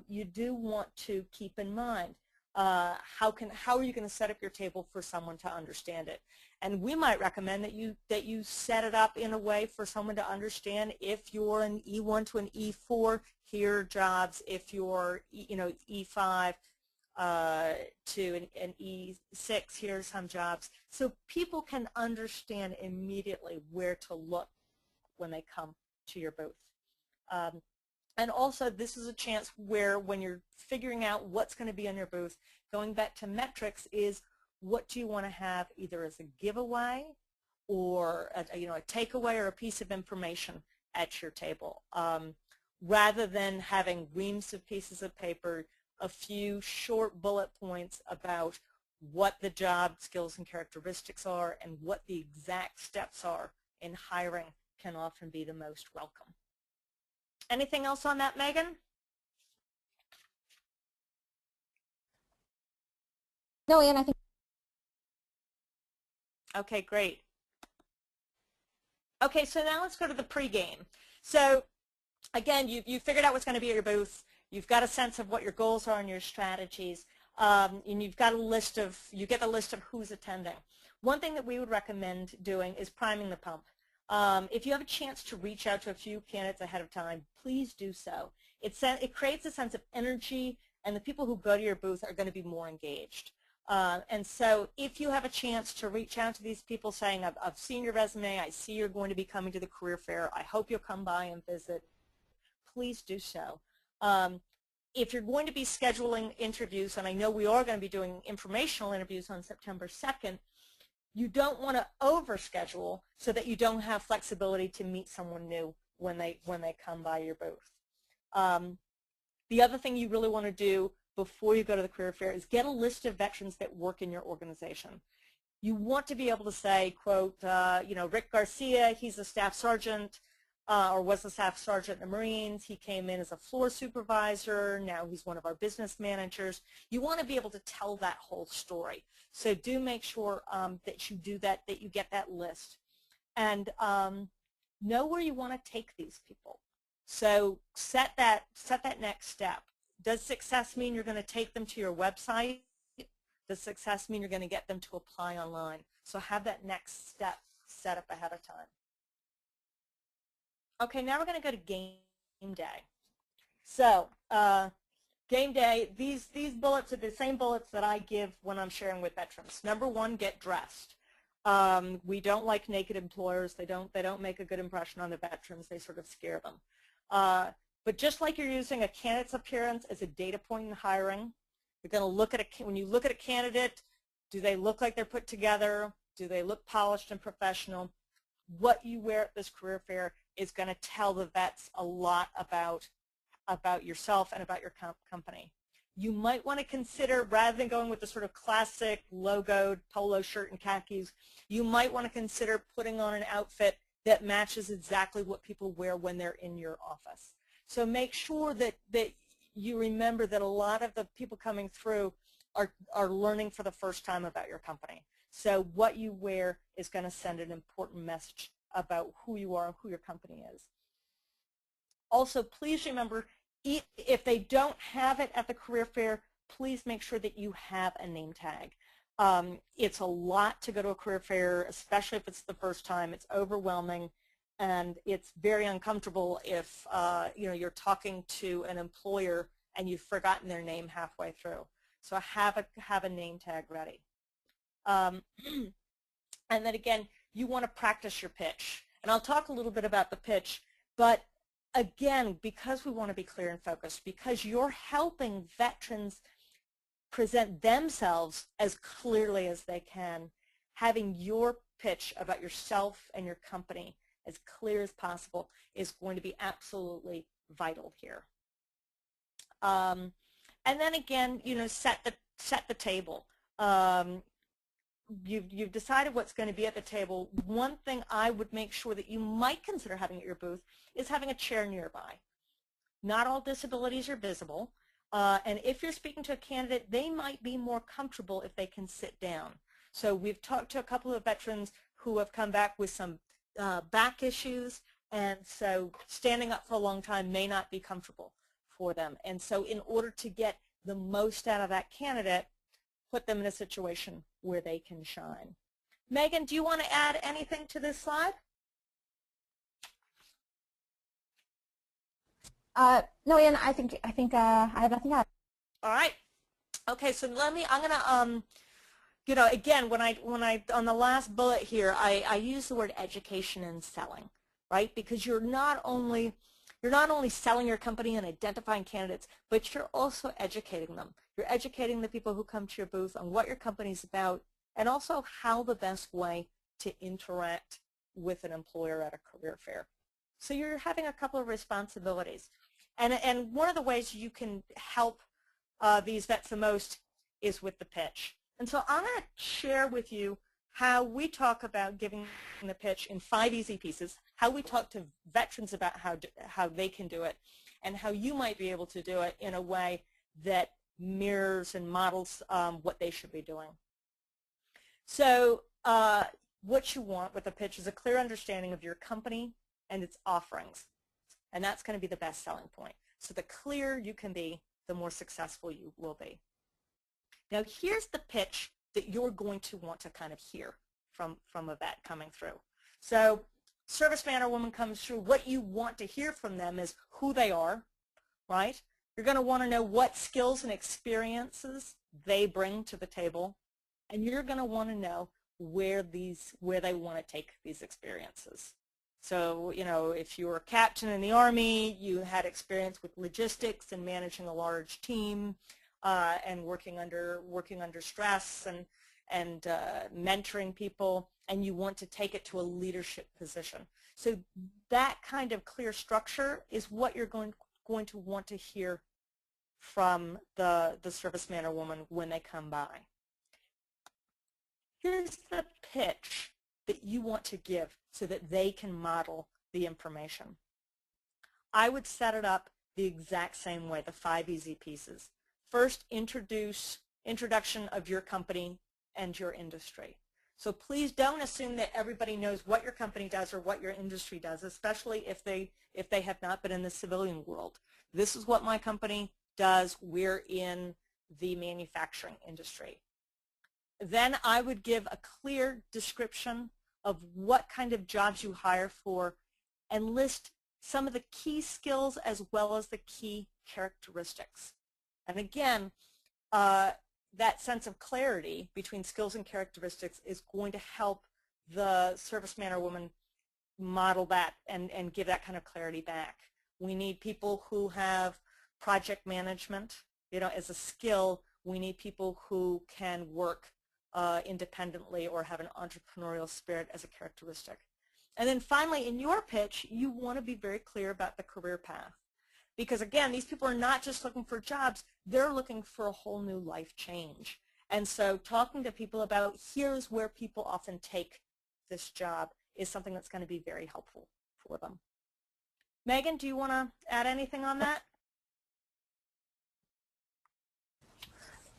You do want to keep in mind how are you going to set up your table for someone to understand it. And we might recommend that you set it up in a way for someone to understand. If you're an E1 to an E4, here are jobs. If you're E5 to an E6, here are some jobs. So people can understand immediately where to look when they come to your booth. And also, this is a chance where when you're figuring out what's going to be on your booth, going back to metrics is what do you want to have either as a giveaway or a takeaway or a piece of information at your table. Rather than having reams of pieces of paper, a few short bullet points about what the job skills and characteristics are and what the exact steps are in hiring can often be the most welcome. Anything else on that, Megan? No, Ann, I think. Okay, great. Okay, so now let's go to the pregame. So again, you figured out what's going to be at your booth. You've got a sense of what your goals are and your strategies, and you've got you get a list of who's attending. One thing that we would recommend doing is priming the pump. If you have a chance to reach out to a few candidates ahead of time, please do so. It creates a sense of energy, and the people who go to your booth are going to be more engaged. And so if you have a chance to reach out to these people saying, I've seen your resume, I see you're going to be coming to the career fair, I hope you'll come by and visit, please do so. If you're going to be scheduling interviews, and I know we are going to be doing informational interviews on September 2nd, you don't want to overschedule so that you don't have flexibility to meet someone new when they come by your booth. The other thing you really want to do before you go to the career fair is get a list of veterans that work in your organization. You want to be able to say, quote, Rick Garcia, he's a staff sergeant or was a staff sergeant in the Marines. He came in as a floor supervisor. Now he's one of our business managers. You want to be able to tell that whole story. So do make sure that you do that, that you get that list. and know where you want to take these people. So set that next step. Does success mean you're going to take them to your website? Does success mean you're going to get them to apply online? So have that next step set up ahead of time. Okay, now we're going to go to game day. So game day, these bullets are the same bullets that I give when I'm sharing with veterans. Number one, get dressed. We don't like naked employers. They don't make a good impression on the veterans. They sort of scare them. But just like you're using a candidate's appearance as a data point in hiring, you're going to look at when you look at a candidate, do they look like they're put together? Do they look polished and professional? What you wear at this career fair is going to tell the vets a lot about yourself and about your company. You might want to consider, rather than going with the sort of classic logoed polo shirt and khakis, you might want to consider putting on an outfit that matches exactly what people wear when they're in your office. So make sure that you remember that a lot of the people coming through are learning for the first time about your company. So what you wear is going to send an important message about who you are and who your company is. Also, please remember, if they don't have it at the career fair, please make sure that you have a name tag. It's a lot to go to a career fair, especially if it's the first time. It's overwhelming, and it's very uncomfortable if you're talking to an employer and you've forgotten their name halfway through. So have a name tag ready. And then again, you want to practice your pitch. And I'll talk a little bit about the pitch, but again, because we want to be clear and focused, because you're helping veterans present themselves as clearly as they can, having your pitch about yourself and your company as clear as possible is going to be absolutely vital here. And then again, set the table. You've decided what's going to be at the table. One thing I would make sure that you might consider having at your booth is having a chair nearby. Not all disabilities are visible, and if you're speaking to a candidate, they might be more comfortable if they can sit down. So we've talked to a couple of veterans who have come back with some back issues, and so standing up for a long time may not be comfortable for them. And so in order to get the most out of that candidate, put them in a situation where they can shine. Megan, do you want to add anything to this slide? No, Ian, I think I have nothing to add. All right. Okay, so I'm gonna again, when I on the last bullet here, I use the word education and selling, right? Because you're not only selling your company and identifying candidates, but you're also educating them. You're educating the people who come to your booth on what your company's about, and also how the best way to interact with an employer at a career fair. So you're having a couple of responsibilities. And one of the ways you can help these vets the most is with the pitch. And so I'm going to share with you how we talk about giving the pitch in 5 easy pieces, how we talk to veterans about how they can do it, and how you might be able to do it in a way that mirrors and models what they should be doing. So what you want with a pitch is a clear understanding of your company and its offerings. And that's going to be the best selling point. So the clearer you can be, the more successful you will be. Now here's the pitch that you're going to want to kind of hear from a vet coming through. So serviceman or woman comes through, what you want to hear from them is who they are, right? You're going to want to know what skills and experiences they bring to the table, and you're going to want to know where they want to take these experiences. So, if you were a captain in the Army, you had experience with logistics and managing a large team, and working under stress and mentoring people, and you want to take it to a leadership position. So that kind of clear structure is what you're going to want to hear from the serviceman or woman when they come by. Here's the pitch that you want to give so that they can model the information. I would set it up the exact same way, the 5 easy pieces. First, introduction of your company and your industry. So please don't assume that everybody knows what your company does or what your industry does, especially if they have not been in the civilian world. This is what my company does. We're in the manufacturing industry. Then I would give a clear description of what kind of jobs you hire for and list some of the key skills as well as the key characteristics. And again, that sense of clarity between skills and characteristics is going to help the serviceman or woman model that and give that kind of clarity back. We need people who have project management, as a skill. We need people who can work independently or have an entrepreneurial spirit as a characteristic. And then finally, in your pitch, you want to be very clear about the career path. Because again, these people are not just looking for jobs, they're looking for a whole new life change. And so talking to people about here's where people often take this job is something that's going to be very helpful for them. Megan, do you want to add anything on that?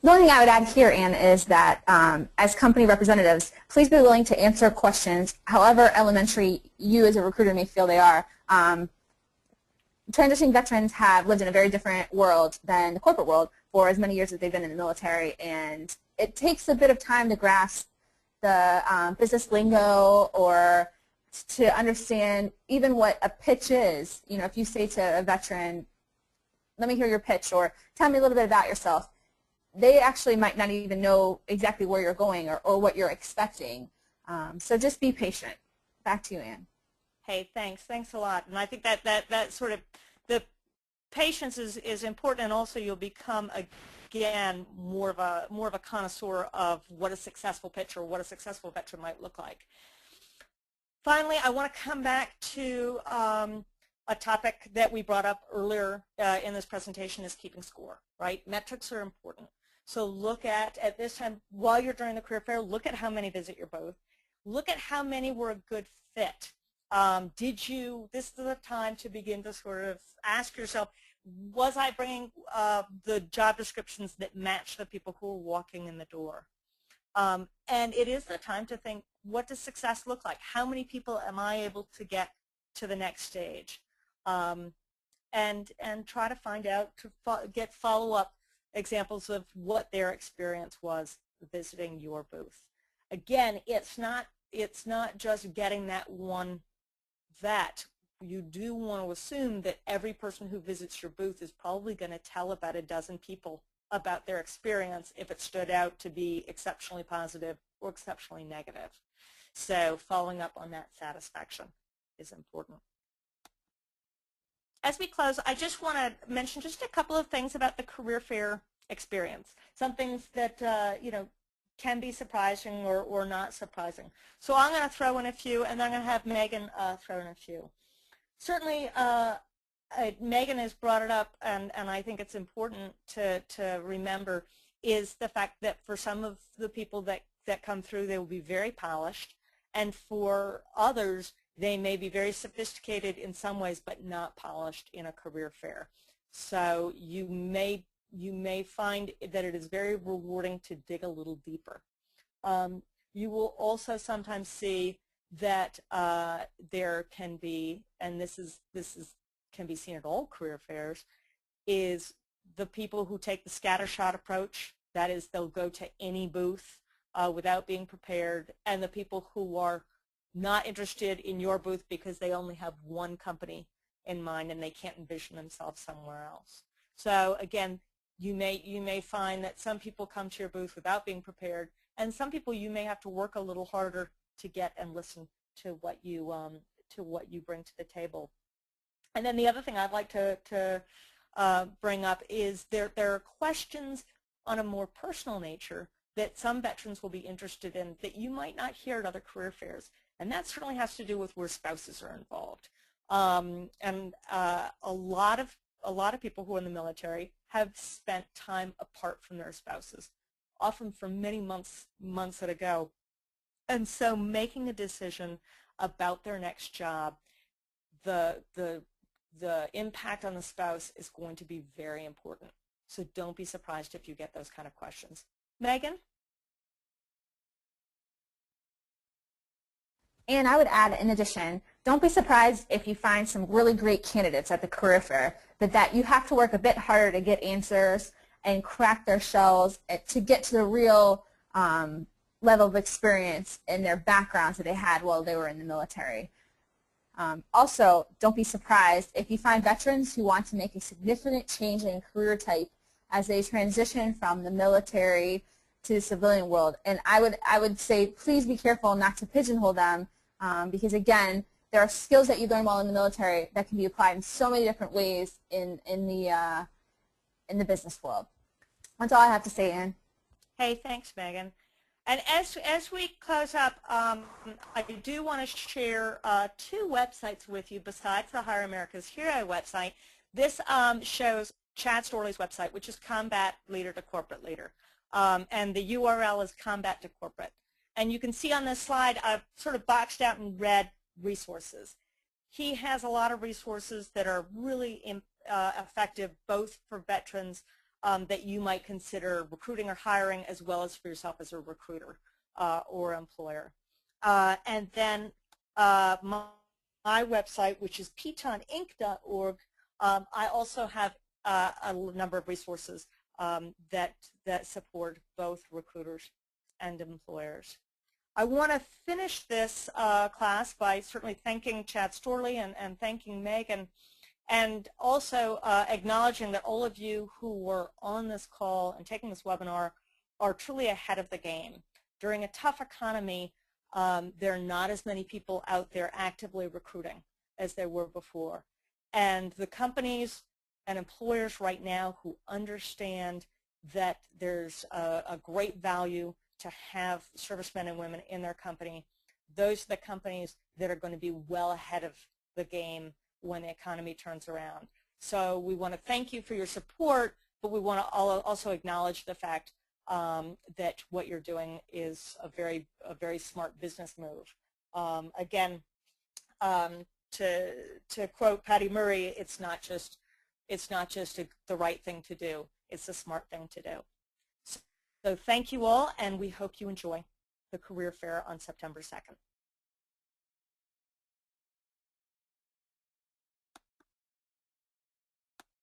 The only thing I would add here, Anne, is that as company representatives, please be willing to answer questions, however elementary you as a recruiter may feel they are. Transitioning veterans have lived in a very different world than the corporate world for as many years as they've been in the military, and it takes a bit of time to grasp the business lingo or to understand even what a pitch is. If you say to a veteran, let me hear your pitch, or tell me a little bit about yourself, they actually might not even know exactly where you're going or what you're expecting. So just be patient. Back to you, Anne. Hey, thanks a lot. And I think that sort of the patience is important, and also you'll become again more of a connoisseur of what a successful pitch or what a successful veteran might look like. Finally, I want to come back to a topic that we brought up earlier in this presentation is keeping score, right? Metrics are important. So look at this time, while you're during the career fair, look at how many visit your booth. Look at how many were a good fit. This is the time to begin to sort of ask yourself, was I bringing the job descriptions that match the people who are walking in the door? And it is the time to think, what does success look like? How many people am I able to get to the next stage? And try to find out, get follow-up examples of what their experience was visiting your booth. Again, it's not just getting that one vet. You do want to assume that every person who visits your booth is probably going to tell about a dozen people about their experience if it stood out to be exceptionally positive or exceptionally negative. So following up on that satisfaction is important. As we close, I just want to mention just a couple of things about the career fair experience. Some things that can be surprising or not surprising. So I'm going to throw in a few, and then I'm going to have Megan throw in a few. Certainly, Megan has brought it up, and I think it's important to remember, is the fact that for some of the people that come through, they will be very polished, and for others, they may be very sophisticated in some ways, but not polished in a career fair. So you may find that it is very rewarding to dig a little deeper. You will also sometimes see that there can be, and this can be seen at all career fairs, is the people who take the scattershot approach. That is, they'll go to any booth without being prepared, and the people who are not interested in your booth because they only have one company in mind and they can't envision themselves somewhere else. So again, you may find that some people come to your booth without being prepared, and some people you may have to work a little harder to get and listen to what you bring to the table. And then the other thing I'd like to bring up is there are questions on a more personal nature that some veterans will be interested in that you might not hear at other career fairs. And that certainly has to do with where spouses are involved. A lot of people who are in the military have spent time apart from their spouses, often for many months at a go. And so making a decision about their next job, the impact on the spouse is going to be very important. So don't be surprised if you get those kind of questions. Megan? And I would add, in addition, don't be surprised if you find some really great candidates at the career fair, that you have to work a bit harder to get answers and crack their shells to get to the real level of experience in their backgrounds that they had while they were in the military. Also, don't be surprised if you find veterans who want to make a significant change in career type as they transition from the military to the civilian world. And I would say please be careful not to pigeonhole them because, again, there are skills that you learn while in the military that can be applied in so many different ways in the business world. That's all I have to say, Ann. Hey, thanks, Megan. And as we close up, I do want to share 2 websites with you besides the Hire America's Hero website. This shows Chad Storley's website, which is Combat Leader to Corporate Leader. And the URL is Combat to Corporate. And you can see on this slide, I've sort of boxed out in red resources. He has a lot of resources that are really effective both for veterans that you might consider recruiting or hiring, as well as for yourself as a recruiter or employer. And then my website, which is petoninc.org, I also have a number of resources that support both recruiters and employers. I want to finish this class by certainly thanking Chad Storley and thanking Megan, and also acknowledging that all of you who were on this call and taking this webinar are truly ahead of the game. During a tough economy, there are not as many people out there actively recruiting as there were before. And the companies and employers right now who understand that there's a great value to have servicemen and women in their company, those are the companies that are going to be well ahead of the game when the economy turns around. So we want to thank you for your support, but we want to also acknowledge the fact that what you're doing is a very smart business move. Again, to quote Patty Murray, it's not just the right thing to do, it's the smart thing to do. So thank you all, and we hope you enjoy the career fair on September 2nd.